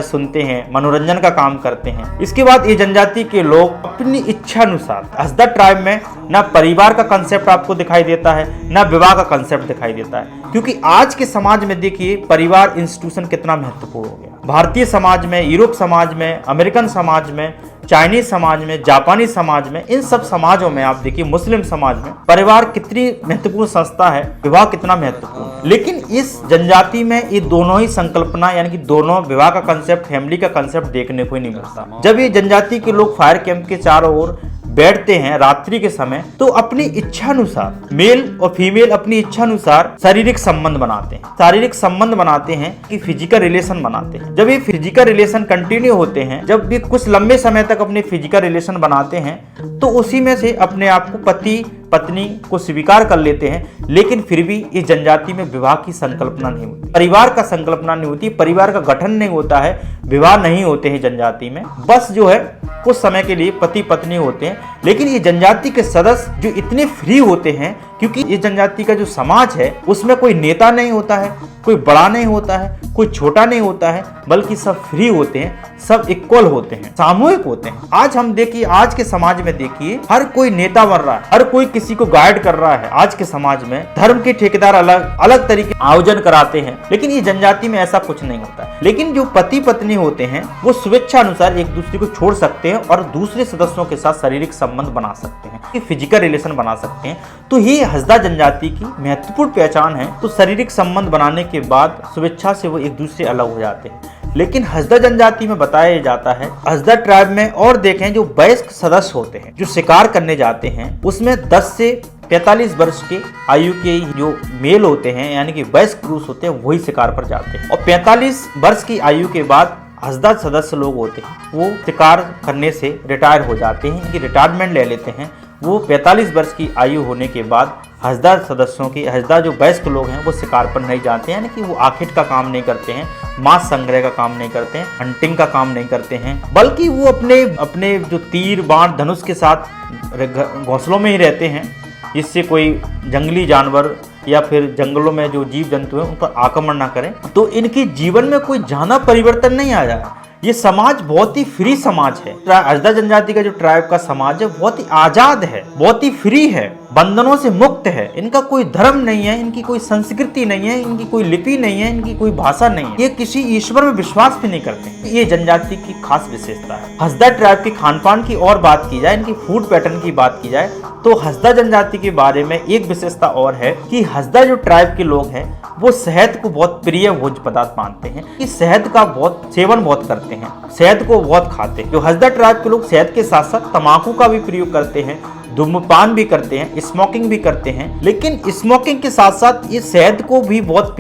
सुनते हैं, मनोरंजन का काम करते हैं। इसके बाद ये जनजाति के लोग अपनी इच्छा अनुसार, हसदा ट्राइब में ना परिवार का कंसेप्ट आपको दिखाई देता है, ना विवाह का कंसेप्ट दिखाई देता है, क्योंकि आज के समाज में देखिए परिवार इंस्टीट्यूशन कितना महत्वपूर्ण हो गया। भारतीय समाज में, यूरोप समाज में, अमेरिकन समाज में, चाइनीज समाज में, जापानी समाज में, इन सब समाजों में आप देखिए, मुस्लिम समाज में परिवार कितनी महत्वपूर्ण संस्था है, विवाह कितना महत्वपूर्ण है। लेकिन इस जनजाति में ये दोनों ही संकल्पना, यानी कि दोनों विवाह का कंसेप्ट, फैमिली का कंसेप्ट देखने को ही नहीं मिलता। जब ये जनजाति के लोग फायर कैंप के चारों ओर बैठते हैं रात्रि के समय, तो अपनी इच्छा अनुसार मेल और फीमेल अपनी इच्छा अनुसार शारीरिक संबंध बनाते हैं। शारीरिक संबंध बनाते हैं कि फिजिकल रिलेशन बनाते हैं। जब ये फिजिकल रिलेशन कंटिन्यू होते हैं, जब भी कुछ लंबे समय तक अपने फिजिकल रिलेशन बनाते हैं, तो उसी में से अपने आप को पति पत्नी को स्वीकार कर लेते हैं। लेकिन फिर भी इस जनजाति में विवाह की संकल्पना नहीं होती, परिवार का संकल्पना नहीं होती, परिवार का गठन नहीं होता है, विवाह नहीं होते हैं जनजाति में। बस जो है कुछ समय के लिए पति पत्नी होते हैं। लेकिन ये जनजाति के सदस्य जो इतने फ्री होते हैं, क्योंकि ये जनजाति का जो समाज है उसमें कोई नेता नहीं होता है, कोई बड़ा नहीं होता है, कोई छोटा नहीं होता है, बल्कि सब फ्री होते हैं, सब इक्वल होते हैं, सामूहिक होते हैं। आज हम देखिए, आज के समाज में देखिए, हर कोई नेता बन रहा है, हर कोई किसी को गाइड कर रहा है। आज के समाज में धर्म के ठेकेदार अलग अलग तरीके आयोजन कराते हैं, लेकिन ये जनजाति में ऐसा कुछ नहीं होता है। लेकिन जो पति पत्नी होते हैं वो स्वेच्छा अनुसार एक दूसरे को छोड़ सकते हैं और दूसरे सदस्यों के साथ शारीरिक संबंध बना सकते हैं, फिजिकल रिलेशन बना सकते हैं। तो ये हसदा जनजाति की महत्वपूर्ण पहचान है। तो शारीरिक संबंध बनाने के बाद स्वेच्छा से वो एक दूसरे अलग हो जाते हैं। लेकिन हसदा जनजाति में बताया जाता है, हसदा ट्राइब में और देखें, जो वयस्क सदस्य होते हैं जो शिकार करने जाते हैं, उसमें 10 से 45 वर्ष के आयु के जो मेल होते हैं, यानी कि वयस्क पुरुष होते हैं, वही शिकार पर जाते हैं। और 45 वर्ष की आयु के बाद हसदा सदस्य लोग होते हैं, वो शिकार करने से रिटायर हो जाते हैं, इनकी रिटायरमेंट ले लेते हैं। वो 45 वर्ष की आयु होने के बाद हसदा सदस्यों की, हसदा जो वयस्क लोग हैं, वो शिकार पर नहीं जाते हैं, यानी कि वो आखिट का काम नहीं करते हैं, मांस संग्रह का काम नहीं करते हैं, हंटिंग का काम नहीं करते हैं, बल्कि वो अपने जो तीर बाण धनुष के साथ घोंसलों में ही रहते हैं, जिससे कोई जंगली जानवर या फिर जंगलों में जो जीव जंतु हैं उन पर आक्रमण ना करें। तो इनके जीवन में कोई ज्यादा परिवर्तन नहीं आया। ये समाज बहुत ही फ्री समाज है। हसदा जनजाति का जो ट्राइब का समाज है बहुत ही आजाद है, बहुत ही फ्री है, बंधनों से मुक्त है। इनका कोई धर्म नहीं है, इनकी कोई संस्कृति नहीं है, इनकी कोई लिपि नहीं है, इनकी कोई भाषा नहीं है, ये किसी ईश्वर में विश्वास भी नहीं करते। ये जनजाति की खास विशेषता है। हसदा ट्राइब के खान पान की और बात की जाए, इनकी फूड पैटर्न की बात की जाए, तो हसदा जनजाति के बारे में एक विशेषता और है कि हसदा जो ट्राइब के लोग हैं वो शहद को बहुत प्रिय भोज्य पदार्थ मानते हैं, कि शहद का बहुत सेवन बहुत करते हैं, शहद को बहुत खाते हैं। जो हसदा ट्राइब के लोग शहद के साथ साथ तंबाकू का भी प्रयोग करते हैं, धूम्रपान भी करते हैं, स्मोकिंग भी करते हैं। लेकिन स्मोकिंग के साथ साथ ये शहद को भी बहुत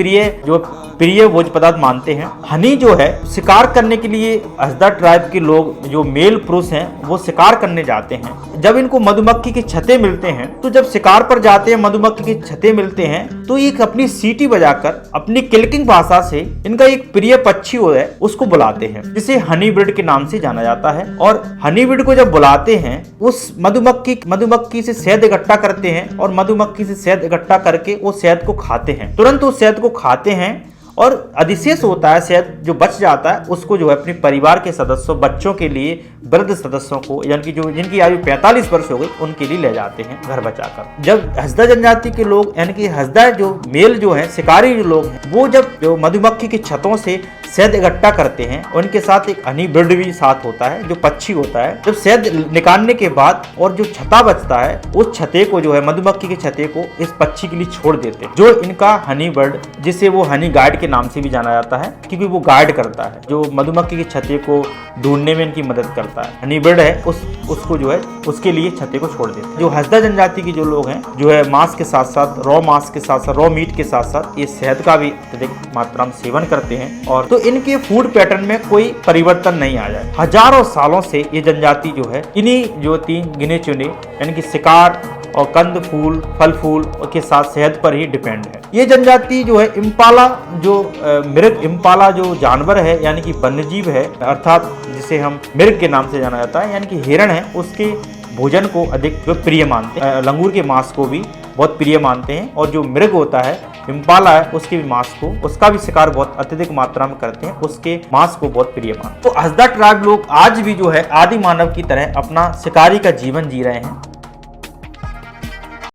प्रिय भोज्य पदार्थ मानते हैं। हनी जो है, शिकार करने के लिए हसदा ट्राइब के लोग जो मेल पुरुष हैं वो शिकार करने जाते हैं। जब इनको मधुमक्खी के छत्ते मिलते हैं, तो जब शिकार पर जाते हैं, मधुमक्खी के छत्ते मिलते हैं, तो ये अपनी सीटी बजाकर अपनी किलकिंग भाषा से इनका एक प्रिय पक्षी हो है उसको बुलाते हैं, जिसे हनी बर्ड के नाम से जाना जाता है। और हनी बर्ड को जब बुलाते हैं, उस मधुमक्खी से शहद इकट्ठा करते हैं और मधुमक्खी से शहद इकट्ठा करके वो शहद को खाते हैं। तुरंत उस शहद को खाते हैं और अधिशेष होता है शहद जो बच जाता है, उसको जो है अपने परिवार के सदस्यों, बच्चों के लिए, वृद्ध सदस्यों को, यानी कि जो जिनकी आयु 45 वर्ष हो गई, उनके लिए ले जाते हैं घर बचाकर। जब हसदा जनजाति के लोग, यानी कि हसदा जो मेल जो है, शिकारी जो लोग हैं, वो जब जो मधुमक्खी के छतों से शहद इकट्ठा करते हैं, उनके साथ एक हनी बर्ड भी साथ होता है जो पक्षी होता है। जब शहद निकालने के बाद और जो छता बचता है, उस छते को जो है, मधुमक्खी के छते को इस पक्षी के लिए छोड़ देते हैं, जो इनका हनी बर्ड, जिसे वो हनी गाइड के नाम से भी जाना जाता है, क्योंकि वो गाइड करता है, जो मधुमक्खी के छते को ढूंढने में इनकी मदद करता है। हनी बर्ड है, उसको जो है उसके लिए छते को छोड़ देते हैं। जो हसदा जनजाति के जो लोग हैं, जो है मांस के साथ साथ, रॉ मांस के साथ साथ, रॉ मीट के साथ साथ ये शहद का भी अत्यधिक मात्रा में सेवन करते हैं। और तो इनके फूड पैटर्न में कोई परिवर्तन नहीं आ जाए। हजारों सालों से ये जनजाति जो है इन्हीं जो 3 गिने चुने, यानी कि शिकार और कंद फूल, फल फूल के साथ शहद पर ही डिपेंड है। ये जनजाति जो है इम्पाला, जो मृग इम्पाला जो जानवर है, यानी कि वन्यजीव है, अर्थात जिसे हम मृग के नाम से जाना जाता है, यानी कि हिरण है, उसके भोजन को अधिक प्रिय मानते हैं। लंगूर के मांस को भी बहुत प्रिय मानते हैं। और जो मृग होता है, इम्पाला है, उसके भी मांस को, उसका भी शिकार बहुत अत्यधिक मात्रा में करते हैं, उसके मांस को बहुत प्रिय मानते हैं। तो हस्दा ट्राइब लोग आज भी जो है आदि मानव की तरह अपना शिकारी का जीवन जी रहे हैं।